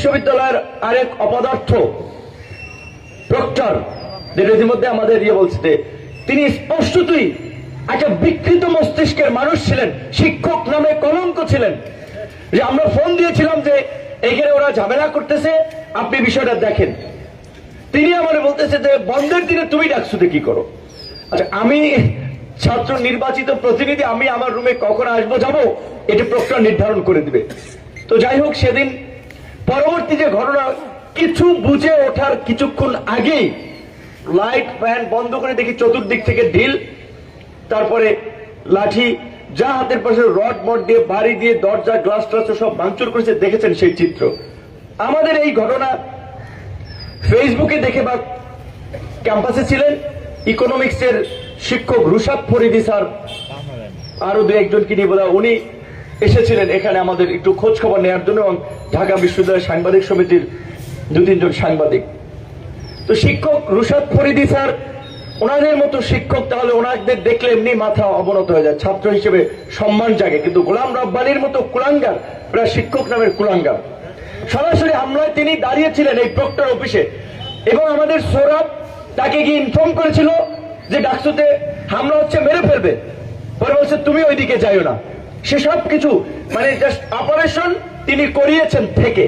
বিশ্ববিদ্যালয়ের আরেক অপদার্থ প্রক্টর, যেটা ইতিমধ্যে আমাদের বলছে, তিনি স্পষ্টতই একটা বিকৃত মস্তিষ্কের মানুষ ছিলেন, শিক্ষক নামে কলঙ্ক ছিলেন। যে আমরা ফোন দিয়েছিলাম যে এখানে ওরা ঝামেলা করতেছে, আপনি বিষয়টা দেখেন। তিনি আমার বলতেছে যে বন্ধের দিনে তুমি ডাকসুতে কি করো? আচ্ছা, আমি ছাত্র নির্বাচিত প্রতিনিধি, আমি আমার রুমে কখন আসবো যাবো এটি প্রক্টর নির্ধারণ করে দিবে। তো যাই হোক, সেদিন পরবর্তী যে ঘটনা, কিছু বুঝে ওঠার কিছুক্ষণ আগেই লাইট ফ্যান বন্ধ করে দেখি চতুর্দিক থেকে ঢিল, তারপরে লাঠি, যা হাতের পাশে রড মড দিয়ে বাড়ি দিয়ে দরজা গ্লাস ট্লাস সব ভাঙচুর করেছে। দেখেছেন সেই চিত্র। আমাদের এই ঘটনা ফেসবুকে দেখে বা ক্যাম্পাসে ছিলেন ইকোনমিক্সের শিক্ষক রুশাদ ফরিদি স্যার, আরো দু একজনকে নিয়ে বোধহয় উনি এসেছিলেন এখানে আমাদের একটু খোঁজ খবর নেওয়ার জন্য, এবং ঢাকা বিশ্ববিদ্যালয়ের সাংবাদিক সমিতির দু তিনজন সাংবাদিক। তো শিক্ষক রুশাদ ফরিদি স্যার, ওনাদের মতো শিক্ষক, তাহলে ওনাদের দেখলে এমনি মাথা অবনত হয়ে যায়, ছাত্র হিসেবে সম্মান জাগে। কিন্তু গোলাম রব্বানির মতো কুলাঙ্গার, প্রায় শিক্ষক নামের কুলাঙ্গার, সরাসরি হামলায় তিনি দাঁড়িয়েছিলেন এই প্রক্টর অফিসে, এবং আমাদের সৌরভ তাকে গিয়ে ইনফর্ম করেছিল যে ডাকসুতে হামলা হচ্ছে, মেরে ফেলবে। পরে বলছে তুমি ওইদিকে যাইও না। সে সব কিছু মানে জাস্ট অপারেশন তিনি করিয়েছেন থেকে।